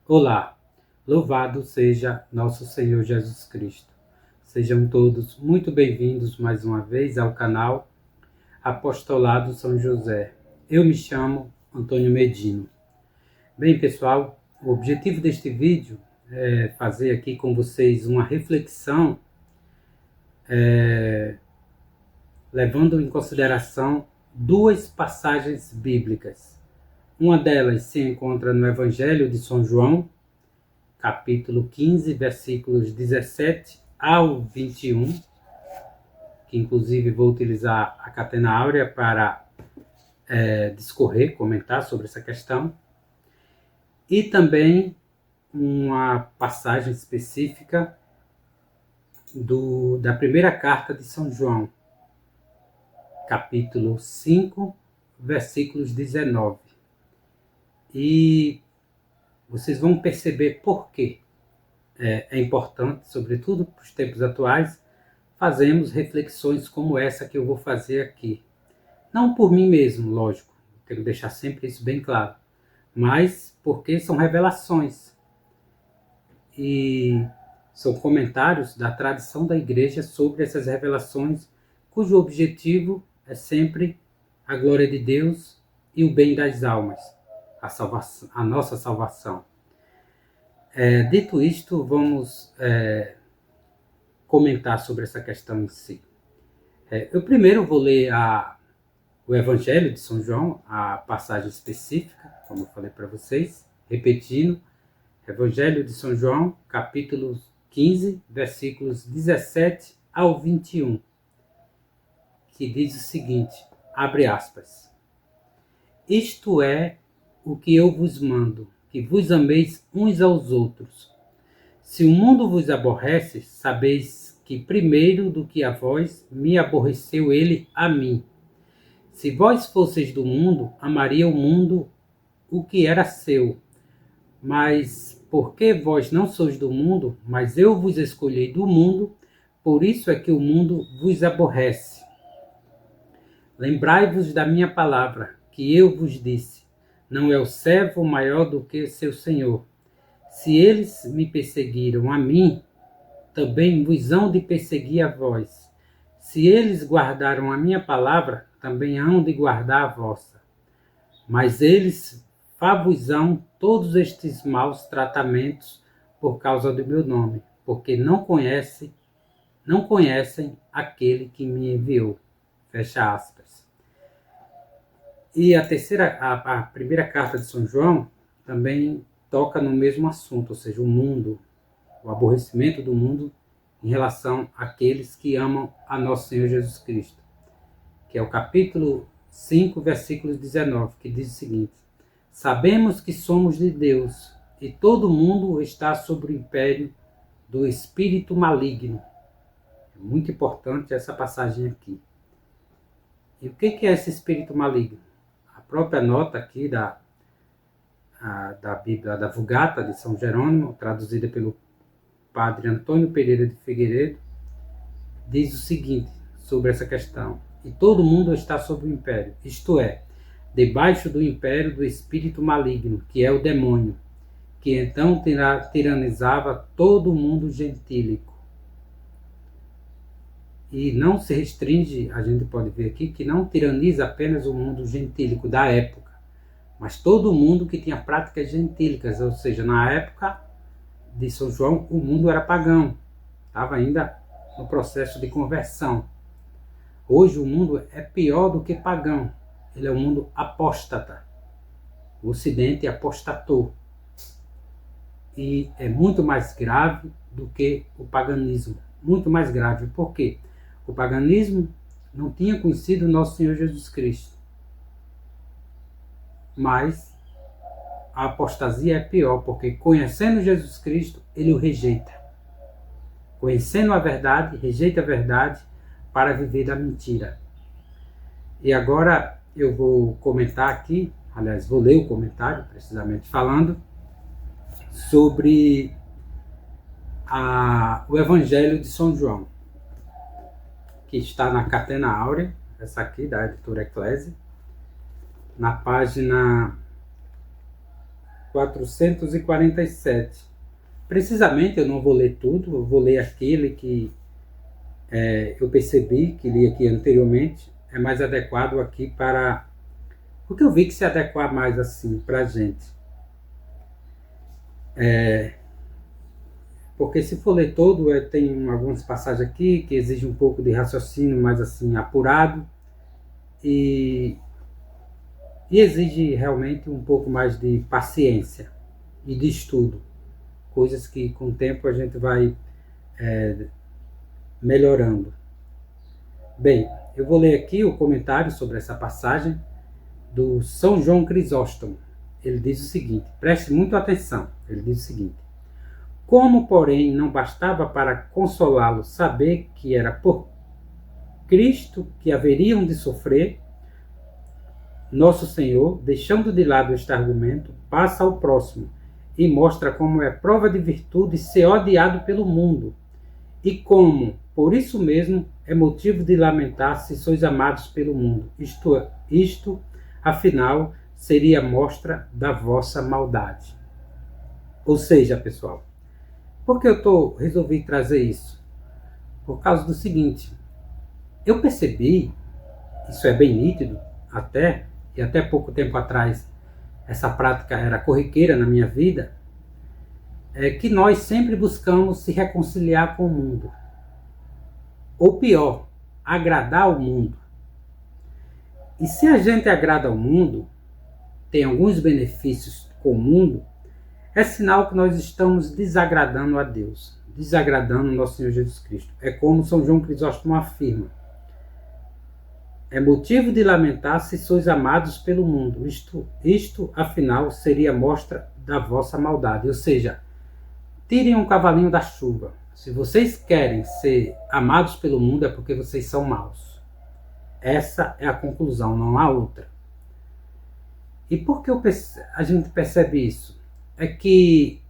Olá, louvado seja nosso Senhor Jesus Cristo. Sejam todos muito bem-vindos mais uma vez ao canal Apostolado São José. Eu me chamo Antônio Medino. Bem, pessoal, o objetivo deste vídeo é fazer aqui com vocês uma reflexão levando em consideração duas passagens bíblicas. Uma delas se encontra no Evangelho de São João, capítulo 15, versículos 17 ao 21, que inclusive vou utilizar a catena áurea para discorrer, comentar sobre essa questão, e também uma passagem específica da primeira carta de São João, capítulo 5, versículos 19. E vocês vão perceber por que é importante, sobretudo para os tempos atuais, fazermos reflexões como essa que eu vou fazer aqui. Não por mim mesmo, lógico, quero deixar sempre isso bem claro, mas porque são revelações e são comentários da tradição da Igreja sobre essas revelações, cujo objetivo é sempre a glória de Deus e o bem das almas, a nossa salvação. Dito isto, vamos comentar sobre essa questão em si. Eu primeiro vou ler o Evangelho de São João, a passagem específica, como eu falei para vocês, repetindo, Evangelho de São João, capítulo 15, versículos 17 ao 21, que diz o seguinte, abre aspas, isto é o que eu vos mando, que vos ameis uns aos outros. Se o mundo vos aborrece, sabeis que primeiro do que a vós, me aborreceu ele a mim. Se vós fosseis do mundo, amaria o mundo o que era seu. Mas porque vós não sois do mundo, mas eu vos escolhi do mundo, por isso é que o mundo vos aborrece. Lembrai-vos da minha palavra, que eu vos disse. Não é o servo maior do que seu senhor. Se eles me perseguiram a mim, também vos hão de perseguir a vós. Se eles guardaram a minha palavra, também hão de guardar a vossa. Mas eles far-vos-ão todos estes maus tratamentos por causa do meu nome, porque não conhecem aquele que me enviou. Fecha aspas. E a primeira carta de São João também toca no mesmo assunto, ou seja, o mundo, o aborrecimento do mundo em relação àqueles que amam a nosso Senhor Jesus Cristo, que é o capítulo 5, versículo 19, que diz o seguinte, sabemos que somos de Deus e todo mundo está sob o império do espírito maligno. É muito importante essa passagem aqui. E o que é esse espírito maligno? A própria nota aqui da Bíblia, da Vulgata de São Jerônimo, traduzida pelo padre Antônio Pereira de Figueiredo, diz o seguinte sobre essa questão. E todo mundo está sob o império, isto é, debaixo do império do espírito maligno, que é o demônio, que então tiranizava todo o mundo gentílico. E não se restringe, a gente pode ver aqui, que não tiraniza apenas o mundo gentílico da época, mas todo mundo que tinha práticas gentílicas, ou seja, na época de São João, o mundo era pagão, estava ainda no processo de conversão. Hoje o mundo é pior do que pagão, ele é um mundo apóstata. O Ocidente apostatou. E é muito mais grave do que o paganismo. Muito mais grave. Por quê? O paganismo não tinha conhecido o nosso Senhor Jesus Cristo. Mas a apostasia é pior, porque conhecendo Jesus Cristo, ele o rejeita. Conhecendo a verdade, rejeita a verdade para viver da mentira. E agora eu vou comentar aqui, aliás, vou ler o comentário, precisamente falando, sobre o Evangelho de São João, que está na Catena Áurea, essa aqui da editora Eclésia, na página 447. Precisamente, eu não vou ler tudo, eu vou ler aquele que eu percebi, que li aqui anteriormente, é mais adequado aqui para... Porque eu vi que se adequar mais assim para a gente. Porque se for ler todo, tem algumas passagens aqui que exigem um pouco de raciocínio mais assim apurado e exige realmente um pouco mais de paciência e de estudo. Coisas que com o tempo a gente vai melhorando. Bem, eu vou ler aqui o comentário sobre essa passagem do São João Crisóstomo. Ele diz o seguinte, preste muita atenção, ele diz o seguinte: como, porém, não bastava para consolá-lo saber que era por Cristo que haveriam de sofrer, Nosso Senhor, deixando de lado este argumento, passa ao próximo e mostra como é prova de virtude ser odiado pelo mundo, e como, por isso mesmo, é motivo de lamentar se sois amados pelo mundo. Isto, afinal, seria mostra da vossa maldade. Ou seja, pessoal, por que eu resolvi trazer isso? Por causa do seguinte, eu percebi, isso é bem nítido até, e até pouco tempo atrás essa prática era corriqueira na minha vida, que nós sempre buscamos se reconciliar com o mundo. Ou pior, agradar o mundo. E se a gente agrada ao mundo, tem alguns benefícios com o mundo, é sinal que nós estamos desagradando a Deus, desagradando o nosso Senhor Jesus Cristo. É como São João Crisóstomo afirma: é motivo de lamentar se sois amados pelo mundo. Isto, afinal, seria mostra da vossa maldade. Ou seja, tirem um cavalinho da chuva. Se vocês querem ser amados pelo mundo, é porque vocês são maus. Essa é a conclusão, não há outra. E por que a gente percebe isso? É que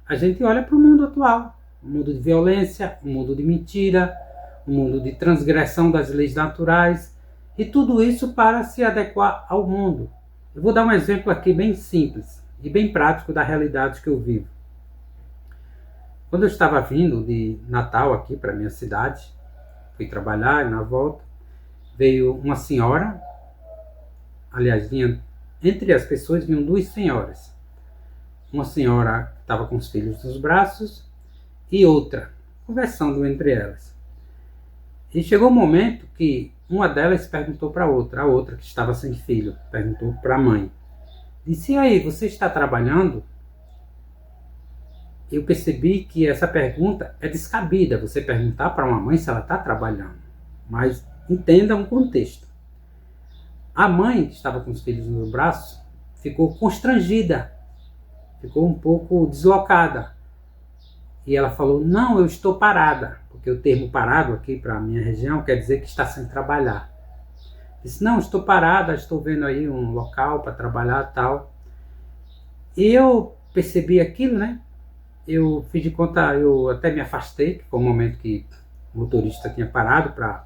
a gente olha para o mundo atual, um mundo de violência, um mundo de mentira, um mundo de transgressão das leis naturais, e tudo isso para se adequar ao mundo. Eu vou dar um exemplo aqui bem simples e bem prático da realidade que eu vivo. Quando eu estava vindo de Natal aqui para minha cidade, fui trabalhar e na volta, veio uma senhora, aliás, entre as pessoas vinham duas senhoras. Uma senhora que estava com os filhos nos braços e outra, conversando entre elas. E chegou um momento que uma delas perguntou para a outra que estava sem filho, perguntou para a mãe. Disse: e aí, você está trabalhando? Eu percebi que essa pergunta é descabida, você perguntar para uma mãe se ela está trabalhando. Mas entenda um contexto. A mãe, que estava com os filhos no braço, ficou constrangida, ficou um pouco deslocada. E ela falou: não, eu estou parada, porque o termo parado aqui para a minha região quer dizer que está sem trabalhar. Disse: não, estou parada, estou vendo aí um local para trabalhar e tal. E eu percebi aquilo, né? Eu fiz de conta, eu até me afastei, que foi um momento que o motorista tinha parado para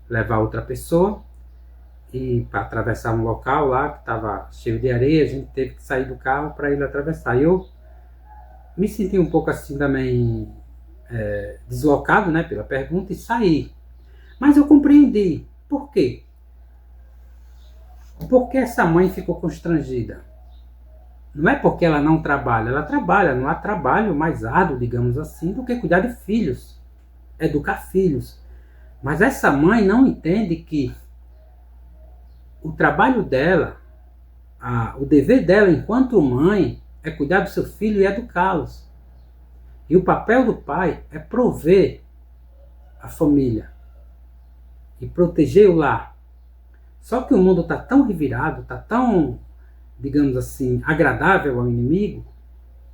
levar outra pessoa e para atravessar um local lá que estava cheio de areia, a gente teve que sair do carro para ir atravessar. Eu me senti um pouco assim também deslocado, né, pela pergunta, e saí. Mas eu compreendi. Por quê? Porque essa mãe ficou constrangida. Não é porque ela não trabalha, ela trabalha, não há trabalho mais árduo, digamos assim, do que cuidar de filhos, educar filhos. Mas essa mãe não entende que o trabalho dela, o dever dela enquanto mãe, é cuidar do seu filho e educá-los. E o papel do pai é prover a família e proteger o lar. Só que o mundo está tão revirado, está tão, digamos assim, agradável ao inimigo,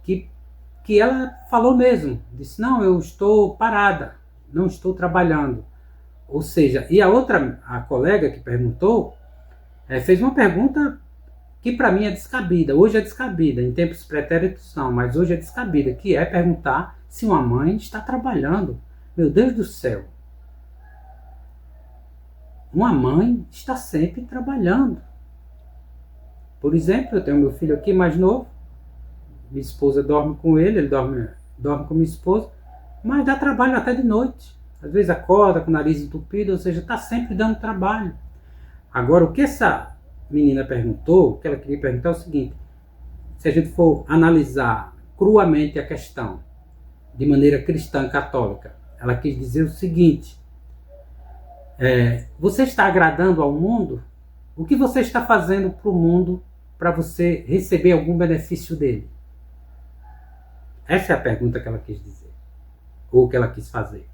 que ela falou mesmo, disse: não, eu estou parada, não estou trabalhando. Ou seja, e a colega que perguntou, fez uma pergunta que para mim é descabida, hoje é descabida, em tempos pretéritos não, mas hoje é descabida, que é perguntar se uma mãe está trabalhando. Meu Deus do céu! Uma mãe está sempre trabalhando. Por exemplo, eu tenho meu filho aqui mais novo, minha esposa dorme com ele dorme com minha esposa, mas dá trabalho até de noite. Às vezes acorda com o nariz entupido, ou seja, está sempre dando trabalho. Agora, o que essa menina perguntou, o que ela queria perguntar é o seguinte: se a gente for analisar cruamente a questão, de maneira cristã católica, ela quis dizer o seguinte: você está agradando ao mundo? O que você está fazendo para o mundo para você receber algum benefício dele? Essa é a pergunta que ela quis dizer, ou que ela quis fazer.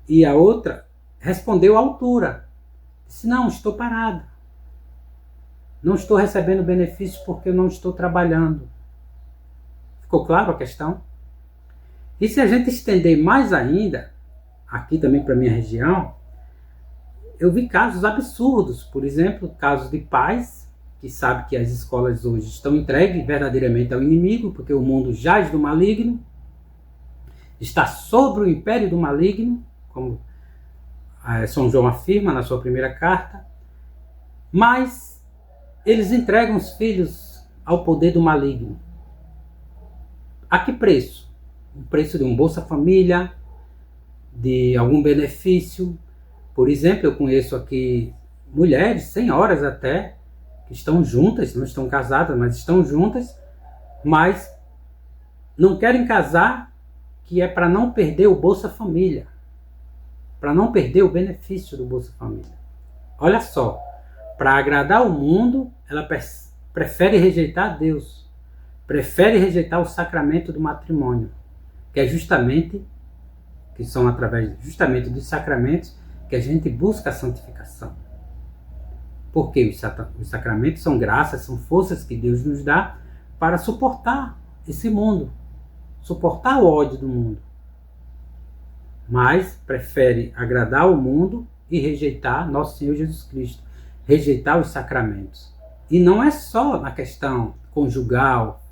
E a outra respondeu à altura. Disse: não, estou parada. Não estou recebendo benefício porque eu não estou trabalhando. Ficou claro a questão? E se a gente estender mais ainda, aqui também para a minha região, eu vi casos absurdos. Por exemplo, casos de pais que sabem que as escolas hoje estão entregues verdadeiramente ao inimigo, porque o mundo jaz do maligno, está sobre o império do maligno, como São João afirma na sua primeira carta, mas eles entregam os filhos ao poder do maligno. A que preço? O preço de um Bolsa Família, de algum benefício. Por exemplo, eu conheço aqui mulheres, senhoras até, que estão juntas, não estão casadas, mas estão juntas, mas não querem casar, que é para não perder o Bolsa Família, para não perder o benefício do Bolsa Família. Olha só, para agradar o mundo, ela prefere rejeitar Deus, prefere rejeitar o sacramento do matrimônio, que é justamente, que são através justamente dos sacramentos que a gente busca a santificação. Porque os sacramentos são graças, são forças que Deus nos dá para suportar esse mundo, suportar o ódio do mundo. Mas prefere agradar o mundo e rejeitar nosso Senhor Jesus Cristo, rejeitar os sacramentos. E não é só na questão conjugal,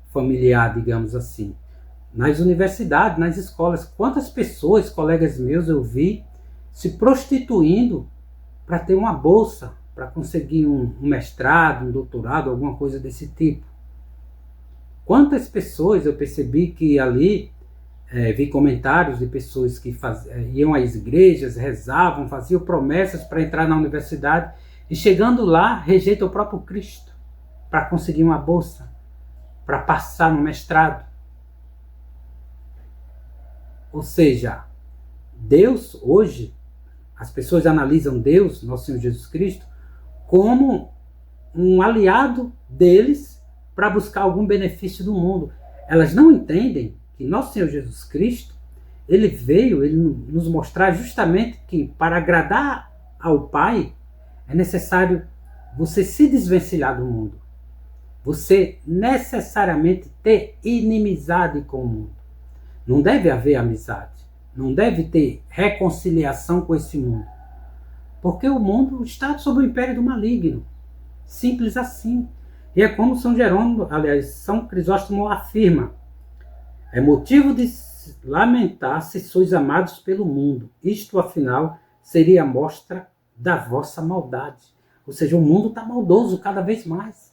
familiar, digamos assim. Nas universidades, nas escolas, quantas pessoas, colegas meus, eu vi se prostituindo para ter uma bolsa, para conseguir um mestrado, um doutorado, alguma coisa desse tipo. Quantas pessoas eu percebi que ali, vi comentários de pessoas que iam às igrejas, rezavam, faziam promessas para entrar na universidade e chegando lá, rejeita o próprio Cristo para conseguir uma bolsa, para passar no mestrado. Ou seja, Deus hoje, as pessoas analisam Deus, nosso Senhor Jesus Cristo, como um aliado deles para buscar algum benefício do mundo. Elas não entendem que nosso Senhor Jesus Cristo, ele veio nos mostrar justamente que para agradar ao Pai é necessário você se desvencilhar do mundo. Você necessariamente ter inimizade com o mundo. Não deve haver amizade. Não deve ter reconciliação com esse mundo. Porque o mundo está sob o império do maligno. Simples assim. E é como São Jerônimo, aliás, São Crisóstomo afirma: é motivo de lamentar se sois amados pelo mundo. Isto, afinal, seria a mostra da vossa maldade. Ou seja, o mundo está maldoso cada vez mais.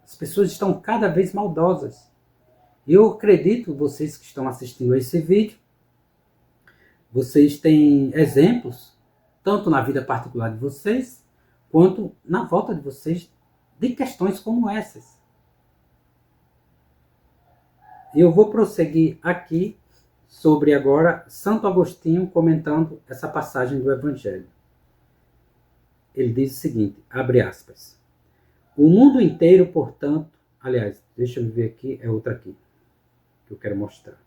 As pessoas estão cada vez maldosas. Eu acredito, vocês que estão assistindo a esse vídeo, vocês têm exemplos, tanto na vida particular de vocês, quanto na volta de vocês, de questões como essas. Eu vou prosseguir aqui sobre agora Santo Agostinho comentando essa passagem do Evangelho. Ele diz o seguinte, abre aspas: o mundo inteiro, portanto, aliás, deixa eu ver aqui, é outra aqui, que eu quero mostrar.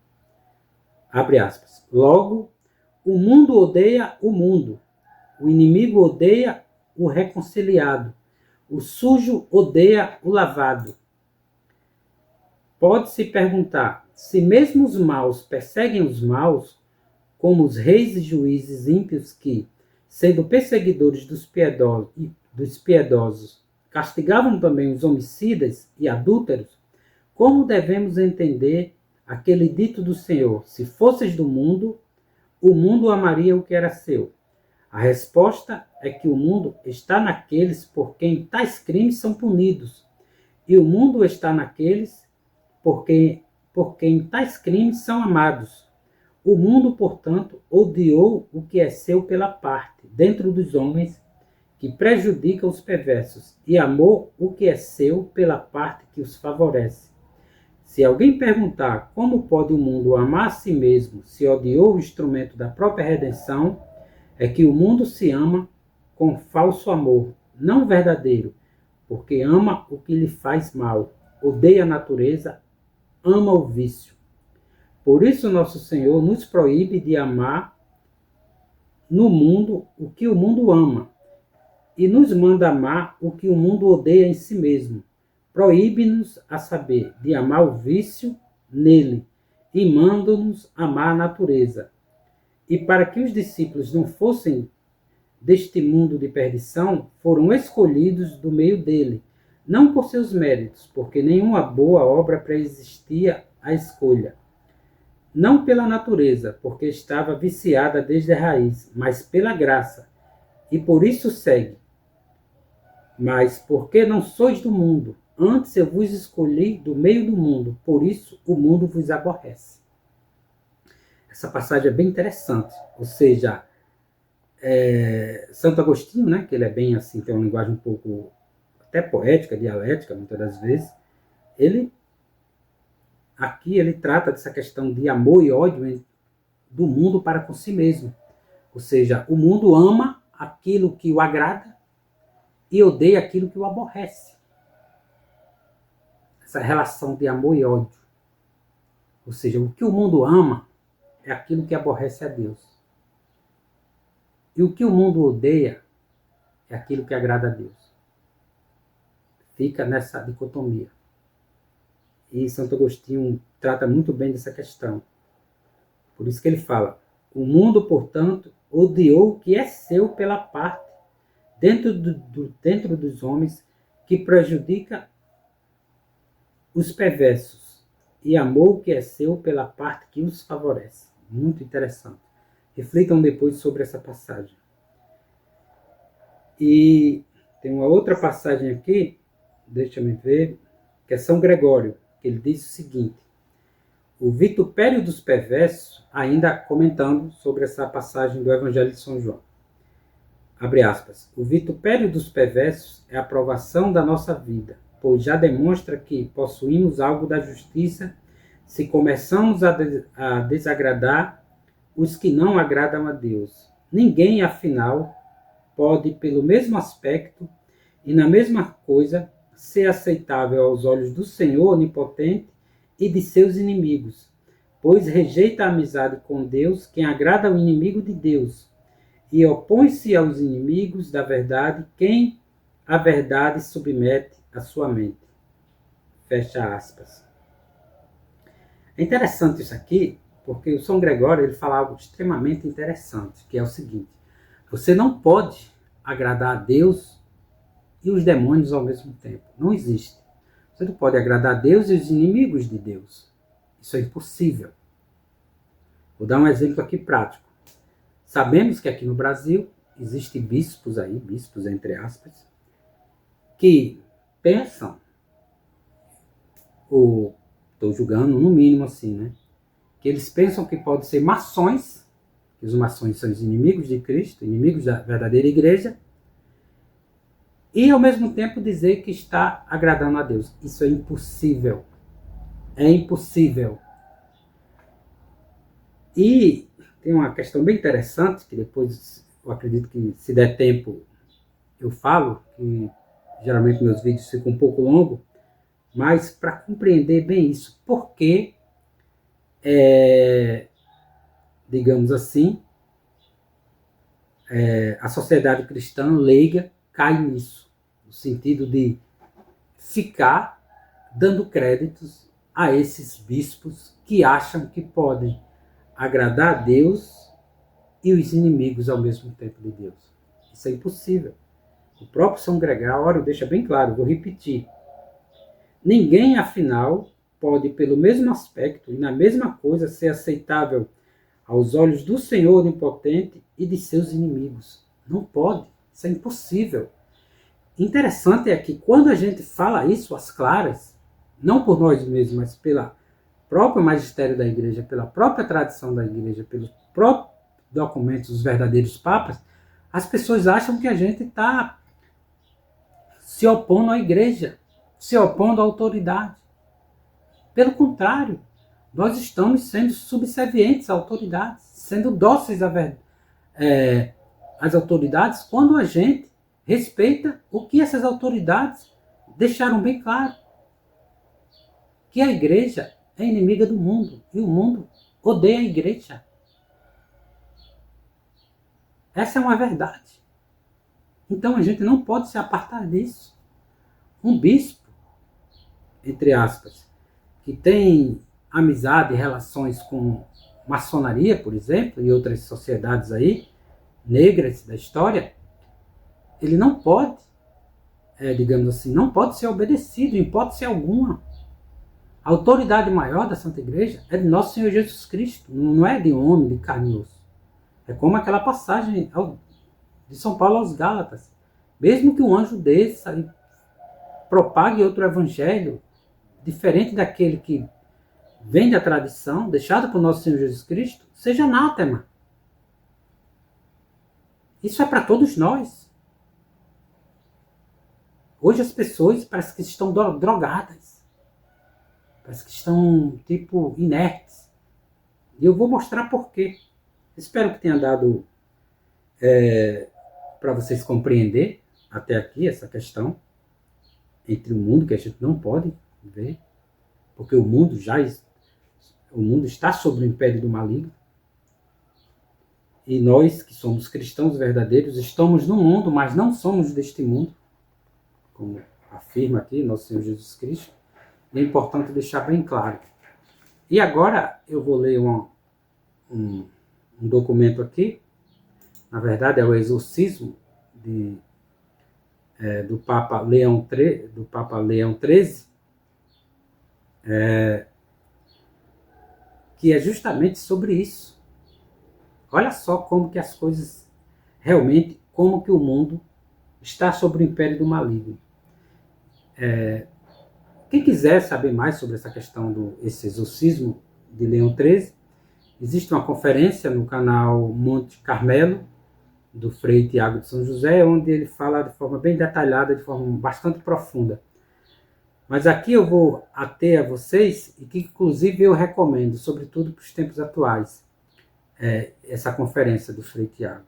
Abre aspas. Logo, o mundo odeia o mundo, o inimigo odeia o reconciliado, o sujo odeia o lavado. Pode-se perguntar, se mesmo os maus perseguem os maus, como os reis e juízes ímpios que, sendo perseguidores dos piedosos, castigavam também os homicidas e adúlteros, como devemos entender aquele dito do Senhor: se fosseis do mundo, o mundo amaria o que era seu? A resposta é que o mundo está naqueles por quem tais crimes são punidos, e o mundo está naqueles por quem tais crimes são amados. O mundo, portanto, odiou o que é seu pela parte, dentro dos homens, que prejudica os perversos, e amou o que é seu pela parte que os favorece. Se alguém perguntar como pode o mundo amar a si mesmo se odiou o instrumento da própria redenção, é que o mundo se ama com falso amor, não verdadeiro, porque ama o que lhe faz mal, odeia a natureza, ama o vício. Por isso nosso Senhor nos proíbe de amar no mundo o que o mundo ama, e nos manda amar o que o mundo odeia em si mesmo. Proíbe-nos, a saber, de amar o vício nele, e manda-nos amar a natureza. E para que os discípulos não fossem deste mundo de perdição, foram escolhidos do meio dele, não por seus méritos, porque nenhuma boa obra preexistia à escolha. Não pela natureza, porque estava viciada desde a raiz, mas pela graça, e por isso segue. Mas porque não sois do mundo, antes eu vos escolhi do meio do mundo, por isso o mundo vos aborrece. Essa passagem é bem interessante, ou seja, Santo Agostinho, né, que ele é bem assim, tem uma linguagem um pouco até poética, dialética, muitas das vezes, aqui ele trata dessa questão de amor e ódio do mundo para com si mesmo. Ou seja, o mundo ama aquilo que o agrada e odeia aquilo que o aborrece. Essa relação de amor e ódio. Ou seja, o que o mundo ama é aquilo que aborrece a Deus. E o que o mundo odeia é aquilo que agrada a Deus. Fica nessa dicotomia. E Santo Agostinho trata muito bem dessa questão. Por isso que ele fala, o mundo, portanto, odiou o que é seu pela parte, dentro dos homens, que prejudica os perversos, e amou o que é seu pela parte que os favorece. Muito interessante. Reflitam depois sobre essa passagem. E tem uma outra passagem aqui, deixa-me ver, que é São Gregório, que ele diz o seguinte, o vitupério dos perversos, ainda comentando sobre essa passagem do Evangelho de São João. Abre aspas. O vitupério dos perversos é a provação da nossa vida, pois já demonstra que possuímos algo da justiça se começamos a desagradar os que não agradam a Deus. Ninguém, afinal, pode, pelo mesmo aspecto e na mesma coisa, ser aceitável aos olhos do Senhor onipotente e de seus inimigos, pois rejeita a amizade com Deus quem agrada ao inimigo de Deus, e opõe-se aos inimigos da verdade quem a verdade submete à sua mente. Fecha aspas. É interessante isso aqui, porque o São Gregório ele fala algo extremamente interessante, que é o seguinte, você não pode agradar a Deus e os demônios ao mesmo tempo. Não existe. Você não pode agradar a Deus e os inimigos de Deus. Isso é impossível. Vou dar um exemplo aqui prático. Sabemos que aqui no Brasil existem bispos aí, bispos entre aspas, que pensam, ou estou julgando no mínimo assim, né? Que eles pensam que podem ser maçons, que os maçons são os inimigos de Cristo, inimigos da verdadeira igreja, e ao mesmo tempo dizer que está agradando a Deus. Isso é impossível. É impossível. E tem uma questão bem interessante, que depois eu acredito que se der tempo eu falo, que geralmente meus vídeos ficam um pouco longos, mas para compreender bem isso, porque, digamos assim, a sociedade cristã leiga cai nisso, no sentido de ficar dando créditos a esses bispos que acham que podem agradar a Deus e os inimigos ao mesmo tempo de Deus. Isso é impossível. O próprio São Gregório deixa bem claro, vou repetir. Ninguém, afinal, pode, pelo mesmo aspecto e na mesma coisa, ser aceitável aos olhos do Senhor onipotente e de seus inimigos. Não pode. Isso é impossível. interessante é que quando a gente fala isso às claras, não por nós mesmos, mas pela próprio magistério da igreja, pela própria tradição da igreja, pelos próprios documentos dos verdadeiros papas, as pessoas acham que a gente está se opondo à igreja, se opondo à autoridade. Pelo contrário, nós estamos sendo subservientes à autoridade, sendo dóceis às autoridades quando a gente respeita o que essas autoridades deixaram bem claro. Que a igreja é inimiga do mundo e o mundo odeia a igreja. Essa é uma verdade. Então a gente não pode se apartar disso. Um bispo, entre aspas, que tem amizade e relações com maçonaria, por exemplo, e outras sociedades aí, negras da história, ele não pode, digamos assim, não pode ser obedecido em hipótese alguma. A autoridade maior da Santa Igreja é de Nosso Senhor Jesus Cristo, não é de um homem de carne e osso. É como aquela passagem de São Paulo aos Gálatas. Mesmo que um anjo desça e propague outro evangelho, diferente daquele que vem da tradição, deixado por Nosso Senhor Jesus Cristo, seja anátema. Isso é para todos nós. Hoje as pessoas parece que estão drogadas. Parece que estão, tipo, inertes. E eu vou mostrar por quê. Espero que tenha dado para vocês compreender até aqui essa questão entre o mundo, que a gente não pode ver, porque o mundo está sob o império do maligno. E nós, que somos cristãos verdadeiros, estamos no mundo, mas não somos deste mundo, como afirma aqui Nosso Senhor Jesus Cristo. E é importante deixar bem claro. E agora eu vou ler um documento aqui. Na verdade, é o exorcismo do Papa Leão XIII, que é justamente sobre isso. Olha só como que as coisas, realmente, como que o mundo está sob o império do maligno. Quem quiser saber mais sobre essa questão esse exorcismo de Leão XIII, existe uma conferência no canal Monte Carmelo, do Frei Tiago de São José, onde ele fala de forma bem detalhada, de forma bastante profunda. Mas aqui eu vou ater a vocês, e que inclusive eu recomendo, sobretudo para os tempos atuais, essa conferência do Frei Tiago.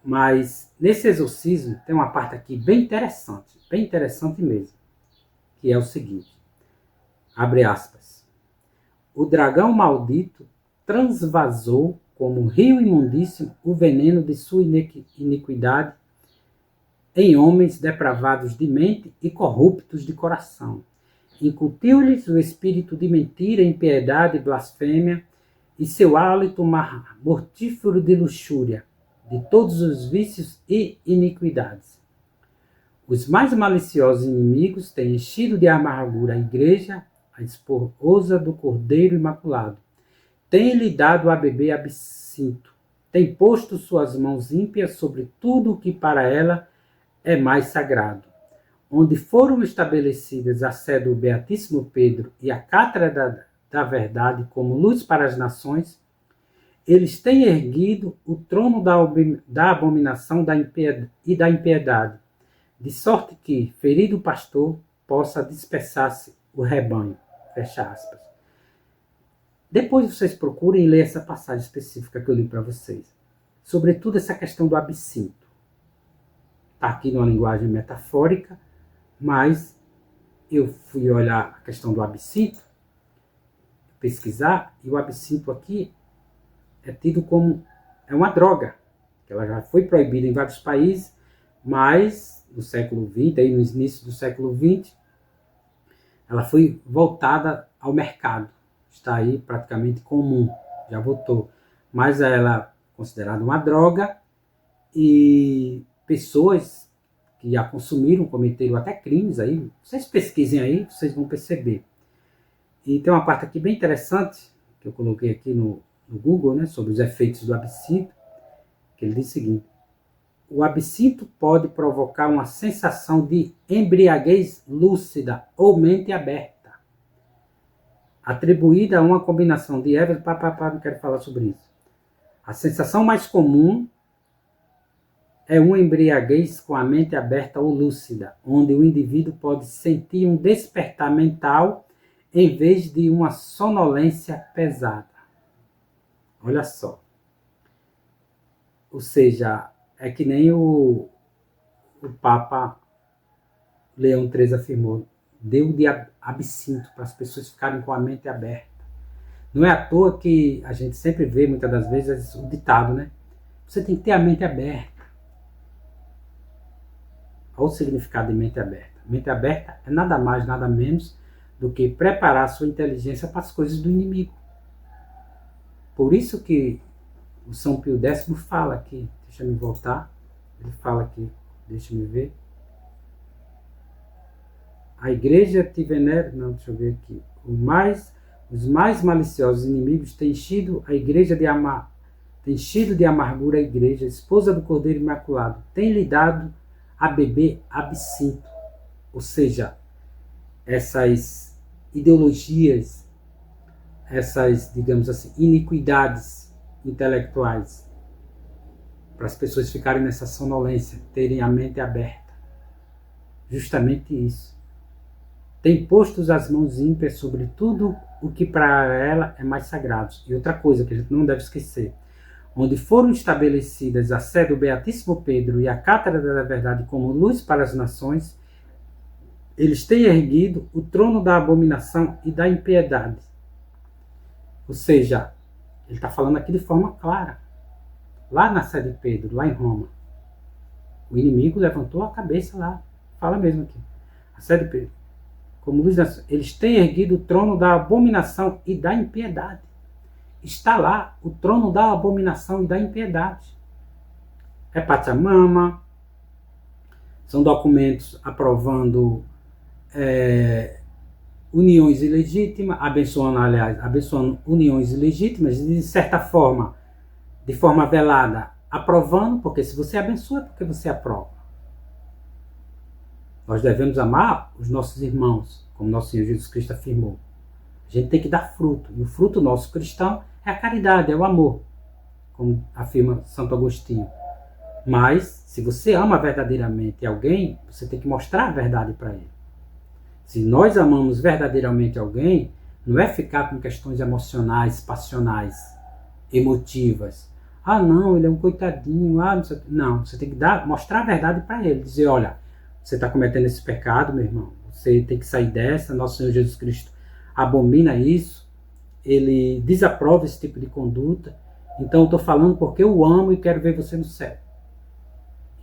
Mas nesse exorcismo tem uma parte aqui bem interessante mesmo, que é o seguinte, abre aspas, o dragão maldito transvasou como rio imundíssimo o veneno de sua iniquidade em homens depravados de mente e corruptos de coração. Incutiu-lhes o espírito de mentira, impiedade e blasfêmia, e seu hálito mortífero de luxúria, de todos os vícios e iniquidades. Os mais maliciosos inimigos têm enchido de amargura a igreja, a esposa do Cordeiro Imaculado. Tem-lhe dado a beber absinto. Tem posto suas mãos ímpias sobre tudo o que para ela é mais sagrado. Onde foram estabelecidas a sé do Beatíssimo Pedro e a cátedra da verdade como luz para as nações, eles têm erguido o trono da abominação e da impiedade, de sorte que, ferido o pastor, possa dispersar-se o rebanho. Fecha aspas. Depois vocês procurem ler essa passagem específica que eu li para vocês. Sobretudo essa questão do absinto. Está aqui numa linguagem metafórica, mas eu fui olhar a questão do absinto, pesquisar, e o absinto aqui é tido como uma droga, que ela já foi proibida em vários países, mas no século XX, aí no início do século XX, ela foi voltada ao mercado. Está aí praticamente comum, já voltou. Mas ela é considerada uma droga e pessoas que a consumiram cometeram até crimes aí. Vocês pesquisem aí, vocês vão perceber. E tem uma parte aqui bem interessante, que eu coloquei aqui no Google, né, sobre os efeitos do absinto, que ele diz o seguinte: o absinto pode provocar uma sensação de embriaguez lúcida ou mente aberta, atribuída a uma combinação de ervas. Não quero falar sobre isso. A sensação mais comum é uma embriaguez com a mente aberta ou lúcida, onde o indivíduo pode sentir um despertar mental em vez de uma sonolência pesada. Olha só. Ou seja, é que nem o Papa Leão XIII afirmou, deu de absinto para as pessoas ficarem com a mente aberta. Não é à toa que a gente sempre vê, muitas das vezes, o ditado, né? Você tem que ter a mente aberta. Olha o significado de mente aberta. Mente aberta é nada mais, nada menos do que preparar a sua inteligência para as coisas do inimigo. Por isso que o São Pio X fala aqui, deixa eu voltar, ele fala aqui, deixa eu ver. A igreja te venera, não, deixa eu ver aqui. Os mais maliciosos inimigos têm enchido a igreja tem enchido de amargura a igreja, esposa do Cordeiro Imaculado, tem lhe dado a beber absinto. Ou seja, essas ideologias, essas, digamos assim, iniquidades intelectuais, para as pessoas ficarem nessa sonolência, terem a mente aberta. Justamente isso. Tem posto as mãos ímpias sobre tudo o que para ela é mais sagrado. E outra coisa que a gente não deve esquecer, onde foram estabelecidas a sé do Beatíssimo Pedro e a Cátedra da Verdade como luz para as nações, eles têm erguido o trono da abominação e da impiedade. Ou seja, ele está falando aqui de forma clara. Lá na sé de Pedro, lá em Roma, o inimigo levantou a cabeça lá. Fala mesmo aqui. A sé de Pedro. Como luz das nações, eles têm erguido o trono da abominação e da impiedade. Está lá o trono da abominação e da impiedade. É Pachamama, são documentos aprovando uniões ilegítimas, abençoando uniões ilegítimas, e de certa forma, de forma velada, aprovando, porque se você abençoa, é porque você aprova. Nós devemos amar os nossos irmãos, como nosso Senhor Jesus Cristo afirmou. A gente tem que dar fruto, e o fruto nosso cristão é a caridade, é o amor, como afirma Santo Agostinho. Mas, se você ama verdadeiramente alguém, você tem que mostrar a verdade para ele. Se nós amamos verdadeiramente alguém, não é ficar com questões emocionais, passionais, emotivas. Ah, não, ele é um coitadinho. Ah, não, você tem que mostrar a verdade para ele. Dizer, olha, você está cometendo esse pecado, meu irmão. Você tem que sair dessa. Nosso Senhor Jesus Cristo abomina isso. Ele desaprova esse tipo de conduta. Então, eu estou falando porque eu amo e quero ver você no céu.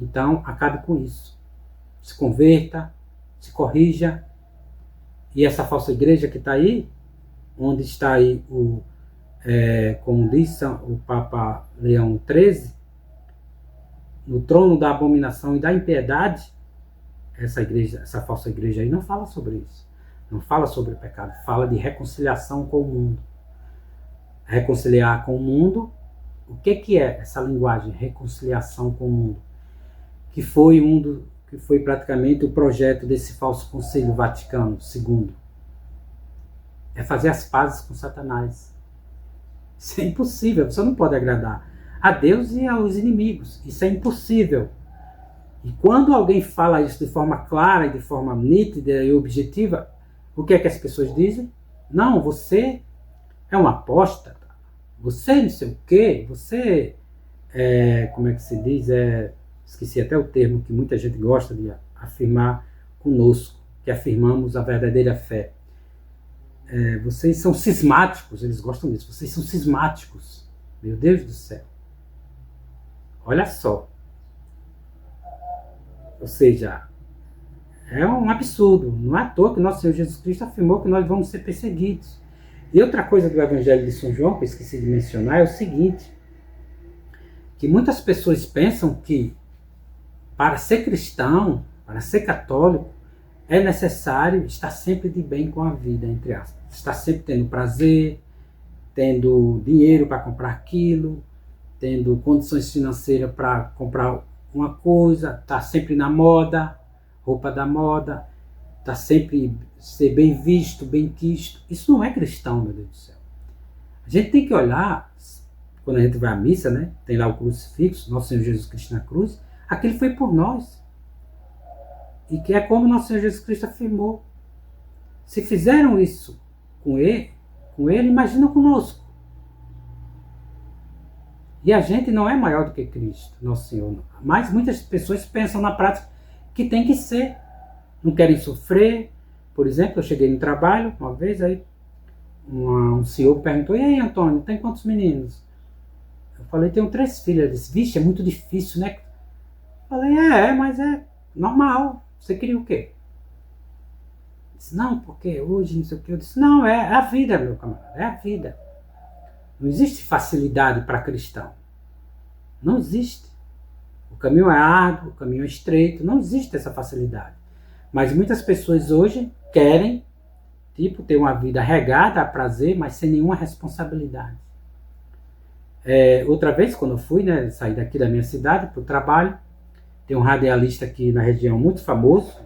Então, acabe com isso. Se converta, se corrija. E essa falsa igreja que está aí, onde está aí como diz o Papa Leão XIII, no trono da abominação e da impiedade, essa falsa igreja aí não fala sobre isso. Não fala sobre o pecado, fala de reconciliação com o mundo. Reconciliar com o mundo, o que é essa linguagem, reconciliação com o mundo? Que foi praticamente o projeto desse falso Concílio Vaticano II. É fazer as pazes com Satanás. Isso é impossível, você não pode agradar a Deus e aos inimigos. Isso é impossível. E quando alguém fala isso de forma clara e de forma nítida e objetiva, o que é que as pessoas dizem? Não, você é um apóstata, você não sei o quê, você como é que se diz? Esqueci até o termo que muita gente gosta de afirmar conosco, que afirmamos a verdadeira fé. Vocês são cismáticos, eles gostam disso, vocês são cismáticos. Meu Deus do céu. Olha só. Ou seja, é um absurdo. Não é à toa que nosso Senhor Jesus Cristo afirmou que nós vamos ser perseguidos. E outra coisa do Evangelho de São João, que eu esqueci de mencionar, é o seguinte, que muitas pessoas pensam que para ser cristão, para ser católico, é necessário estar sempre de bem com a vida, entre aspas. Estar sempre tendo prazer, tendo dinheiro para comprar aquilo, tendo condições financeiras para comprar uma coisa, está sempre na moda, roupa da moda, está sempre ser bem visto, bem quisto. Isso não é cristão, meu Deus do céu. A gente tem que olhar, quando a gente vai à missa, né? Tem lá o crucifixo, Nosso Senhor Jesus Cristo na cruz, aquele foi por nós. E que é como Nosso Senhor Jesus Cristo afirmou. Se fizeram isso com ele, imagina conosco. E a gente não é maior do que Cristo, Nosso Senhor. Mas muitas pessoas pensam na prática que tem que ser. Não querem sofrer. Por exemplo, eu cheguei no trabalho uma vez, aí um senhor perguntou: e aí, Antônio, tem quantos meninos? Eu falei: tenho 3 filhas. Ele disse: vixe, é muito difícil, né? Eu falei: mas é normal. Você queria o quê? Ele disse: não, porque hoje não sei o quê. Eu disse: não, é a vida, meu camarada, é a vida. Não existe facilidade para cristão. Não existe. O caminho é árduo, o caminho é estreito, não existe essa facilidade. Mas muitas pessoas hoje querem, ter uma vida regada a prazer, mas sem nenhuma responsabilidade. Outra vez, quando eu fui, sair daqui da minha cidade para o trabalho, tem um radialista aqui na região muito famoso,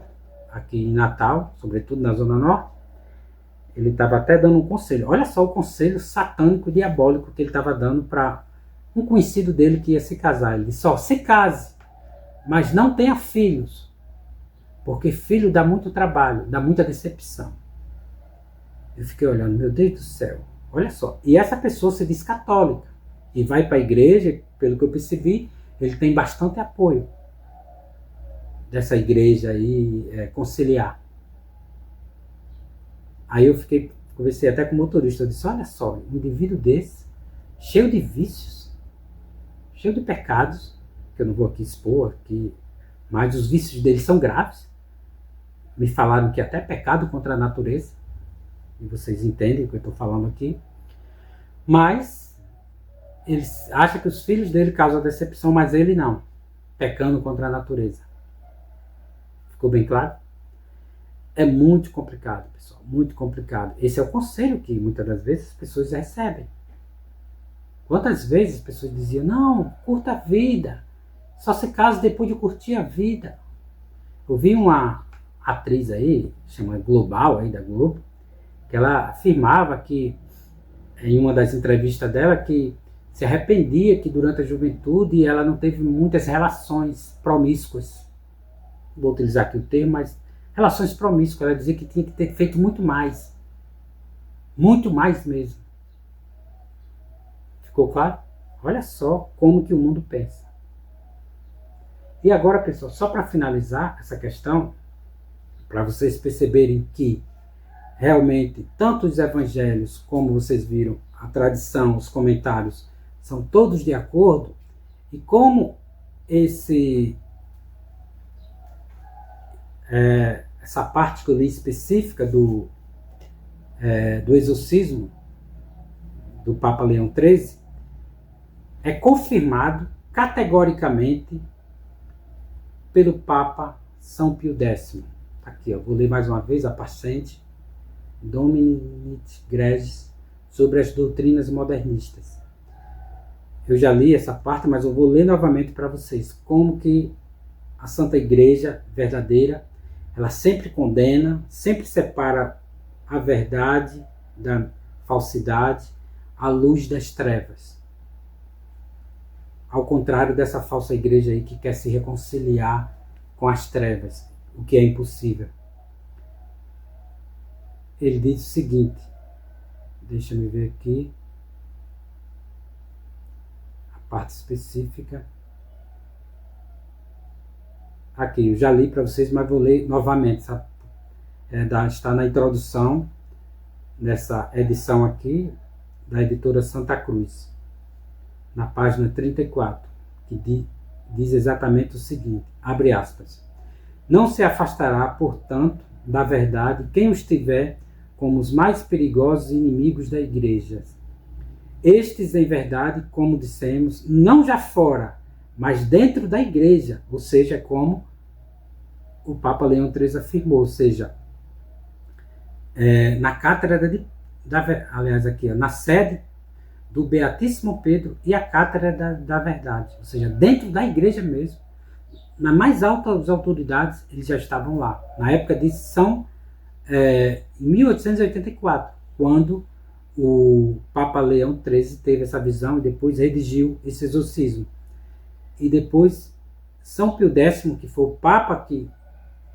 aqui em Natal, sobretudo na Zona Norte. Ele estava até dando um conselho. Olha só o conselho satânico, diabólico que ele estava dando para um conhecido dele que ia se casar. Ele disse: se case, mas não tenha filhos, porque filho dá muito trabalho, dá muita decepção. Eu fiquei olhando, meu Deus do céu, olha só. E essa pessoa se diz católica e vai para a igreja, pelo que eu percebi, ele tem bastante apoio dessa igreja aí, conciliar. Aí eu conversei até com o motorista, eu disse: olha só, um indivíduo desse, cheio de vícios, cheio de pecados, que eu não vou aqui expor, mas os vícios dele são graves. Me falaram que até pecado contra a natureza, e vocês entendem o que eu estou falando aqui. Mas ele acha que os filhos dele causam decepção, mas ele não, pecando contra a natureza. Ficou bem claro? É muito complicado, pessoal, muito complicado. Esse é o conselho que muitas das vezes as pessoas recebem. Quantas vezes as pessoas diziam: não, curta a vida, só se casa depois de curtir a vida. Eu vi uma atriz aí, chama Global, aí da Globo, que ela afirmava que, em uma das entrevistas dela, que se arrependia que durante a juventude ela não teve muitas relações promíscuas. Vou utilizar aqui o termo, mas relações promíscuas. Ela dizia que tinha que ter feito muito mais mesmo. Ficou claro? Olha só como que o mundo pensa. E agora, pessoal, só para finalizar essa questão, para vocês perceberem que realmente tanto os evangelhos, como vocês viram, a tradição, os comentários, são todos de acordo, e como essa parte que eu li específica do exorcismo do Papa Leão XIII é confirmado categoricamente pelo Papa São Pio X. Aqui, eu vou ler mais uma vez a passante Domini Gregis sobre as doutrinas modernistas. Eu já li essa parte, mas eu vou ler novamente para vocês como que a Santa Igreja verdadeira, ela sempre condena, sempre separa a verdade da falsidade, a luz das trevas. Ao contrário dessa falsa igreja aí que quer se reconciliar com as trevas, o que é impossível. Ele diz o seguinte, deixa eu ver aqui, a parte específica. Aqui, eu já li para vocês, mas vou ler novamente. Está na introdução dessa edição aqui, da editora Santa Cruz, na página 34, que diz exatamente o seguinte, abre aspas: não se afastará, portanto, da verdade quem os tiver como os mais perigosos inimigos da igreja. Estes, em verdade, como dissemos, não já fora, mas dentro da igreja, ou seja, como o Papa Leão XIII afirmou, ou seja, na cátedra aliás aqui, na sede do Beatíssimo Pedro e a cátedra da verdade, ou seja, dentro da igreja mesmo, nas mais altas autoridades, eles já estavam lá. Na época de em 1884, quando o Papa Leão XIII teve essa visão e depois redigiu esse exorcismo. E depois, São Pio X, que foi o Papa que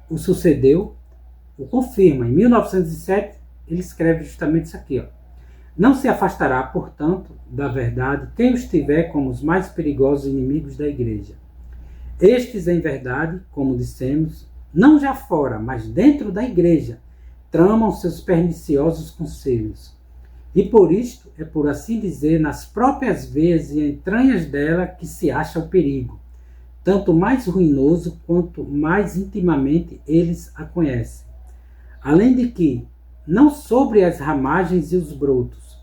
o sucedeu, o confirma. Em 1907, ele escreve justamente isso aqui, ó. Não se afastará, portanto, da verdade quem os tiver como os mais perigosos inimigos da Igreja. Estes, em verdade, como dissemos, não já fora, mas dentro da Igreja, tramam seus perniciosos conselhos. E por isto, é por assim dizer, nas próprias veias e entranhas dela que se acha o perigo, tanto mais ruinoso quanto mais intimamente eles a conhecem. Além de que, não sobre as ramagens e os brotos,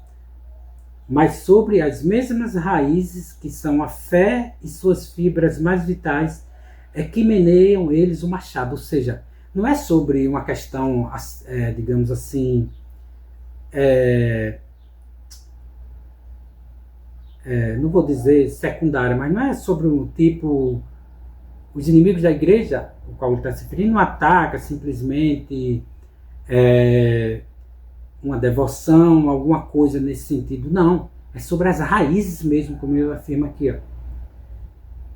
mas sobre as mesmas raízes que são a fé e suas fibras mais vitais, é que meneiam eles o machado. Ou seja, não é sobre uma questão, digamos assim, não vou dizer secundária, mas não é sobre um tipo, os inimigos da igreja, o qual ele está se referindo, não ataca simplesmente uma devoção, alguma coisa nesse sentido, não. É sobre as raízes mesmo, como ele afirma aqui, ó.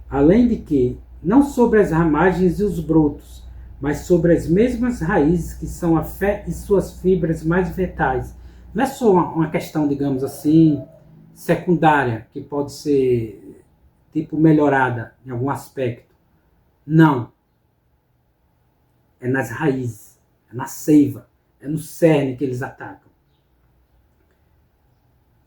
Além de que, não sobre as ramagens e os brotos, mas sobre as mesmas raízes que são a fé e suas fibras mais vitais. Não é só uma questão, digamos assim, secundária, que pode ser tipo melhorada em algum aspecto. Não. É nas raízes, é na seiva, é no cerne que eles atacam.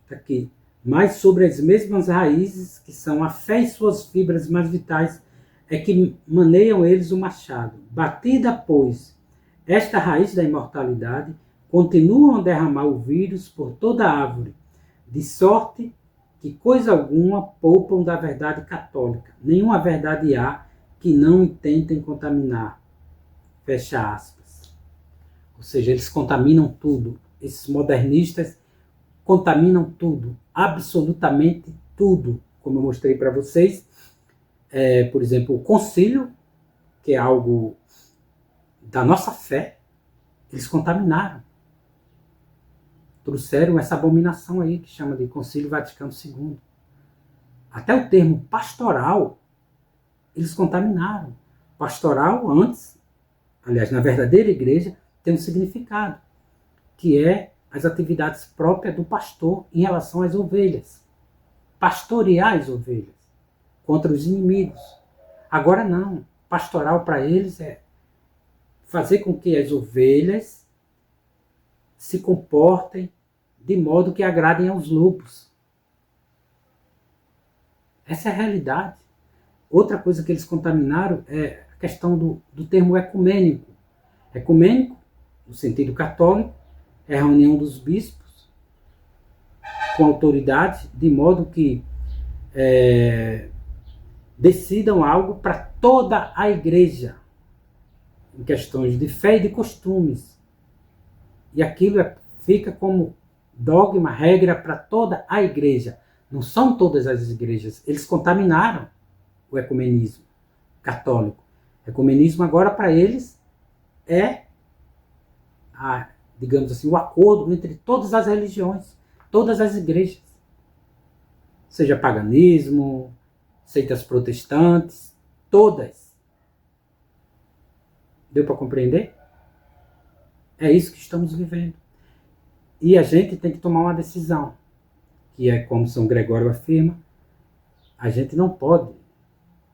Está aqui. Mas sobre as mesmas raízes, que são a fé e suas fibras mais vitais, é que maneiam eles o machado. Batida, pois, esta raiz da imortalidade, continuam a derramar o vírus por toda a árvore, de sorte que coisa alguma poupam da verdade católica. Nenhuma verdade há que não intentem contaminar. Fecha aspas. Ou seja, eles contaminam tudo. Esses modernistas contaminam tudo, absolutamente tudo, como eu mostrei para vocês. Por exemplo, o concílio, que é algo da nossa fé, eles contaminaram. Trouxeram essa abominação aí, que chama de Concílio Vaticano II. Até o termo pastoral, eles contaminaram. Pastoral, antes, aliás, na verdadeira igreja, tem um significado, que é as atividades próprias do pastor em relação às ovelhas. Pastorear as ovelhas contra os inimigos. Agora não. Pastoral para eles é fazer com que as ovelhas se comportem de modo que agradem aos lobos. Essa é a realidade. Outra coisa que eles contaminaram é a questão do termo ecumênico. Ecumênico, no sentido católico, é a reunião dos bispos com autoridade, de modo que decidam algo para toda a igreja, em questões de fé e de costumes. E aquilo fica como dogma, regra para toda a igreja. Não são todas as igrejas. Eles contaminaram o ecumenismo católico. O ecumenismo agora para eles é digamos assim, o acordo entre todas as religiões, todas as igrejas. Seja paganismo, seitas protestantes, todas. Deu para compreender? É isso que estamos vivendo. E a gente tem que tomar uma decisão, que é como São Gregório afirma, a gente não pode,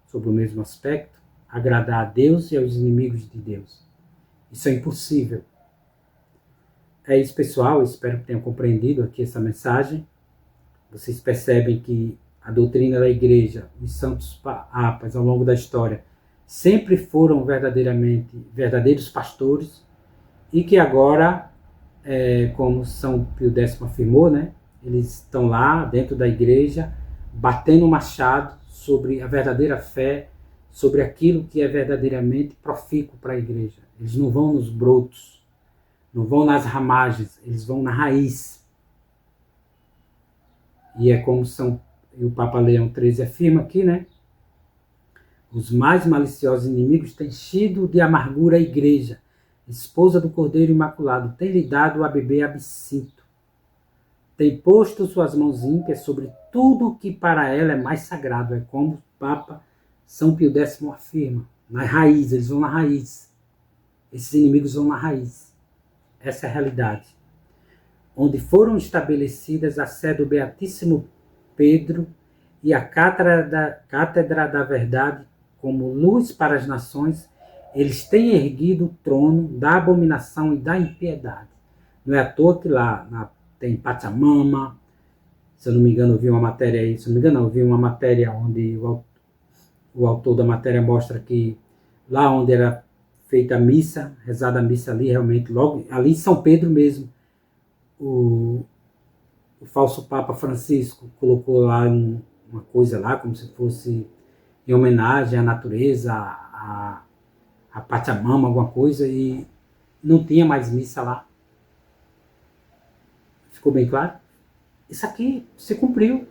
sobre o mesmo aspecto, agradar a Deus e aos inimigos de Deus. Isso é impossível. É isso, pessoal. Eu espero que tenham compreendido aqui essa mensagem. Vocês percebem que a doutrina da igreja, os santos papas ao longo da história, sempre foram verdadeiros pastores, e que agora, como São Pio X afirmou, né, eles estão lá dentro da igreja, batendo o machado sobre a verdadeira fé, sobre aquilo que é verdadeiramente profícuo para a igreja. Eles não vão nos brotos, não vão nas ramagens, eles vão na raiz. E é como o Papa Leão XIII afirma aqui, né? Os mais maliciosos inimigos têm enchido de amargura a igreja, esposa do Cordeiro Imaculado, tem lhe dado a beber absinto. Tem posto suas mãos ímpias sobre tudo que para ela é mais sagrado. É como o Papa São Pio X afirma. Na raiz, eles vão na raiz. Esses inimigos vão na raiz. Essa é a realidade. Onde foram estabelecidas a sé do Beatíssimo Pedro e a Cátedra da Verdade como luz para as nações, eles têm erguido o trono da abominação e da impiedade. Não é à toa que lá tem Pachamama, se eu não me engano, eu vi uma matéria aí, se eu não me engano, eu vi uma matéria onde o autor da matéria mostra que lá onde era feita a missa, rezada a missa ali, realmente, logo ali em São Pedro mesmo, o falso Papa Francisco colocou lá uma coisa lá, como se fosse em homenagem à natureza, a Pachamama, alguma coisa, e não tinha mais missa lá. Ficou bem claro? Isso aqui se cumpriu.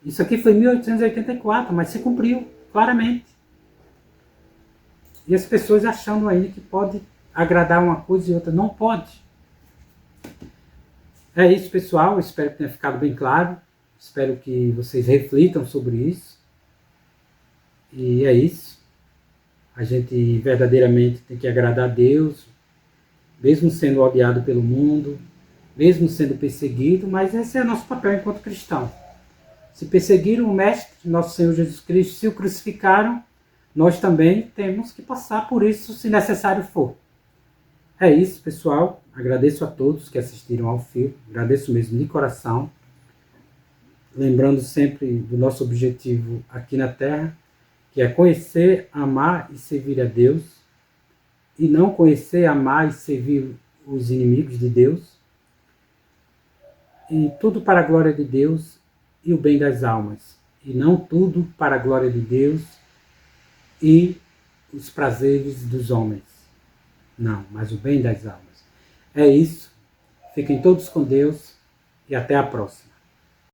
Isso aqui foi em 1884, mas se cumpriu, claramente. E as pessoas achando ainda que pode agradar uma coisa e outra. Não pode. É isso, pessoal. Espero que tenha ficado bem claro. Espero que vocês reflitam sobre isso. E é isso. A gente verdadeiramente tem que agradar a Deus, mesmo sendo odiado pelo mundo, mesmo sendo perseguido, mas esse é o nosso papel enquanto cristão. Se perseguiram o Mestre, nosso Senhor Jesus Cristo, se o crucificaram, nós também temos que passar por isso, se necessário for. É isso, pessoal. Agradeço a todos que assistiram ao filme. Agradeço mesmo de coração. Lembrando sempre do nosso objetivo aqui na Terra, que é conhecer, amar e servir a Deus, e não conhecer, amar e servir os inimigos de Deus, e tudo para a glória de Deus e o bem das almas, e não tudo para a glória de Deus e os prazeres dos homens. Não, mas o bem das almas. É isso. Fiquem todos com Deus e até a próxima.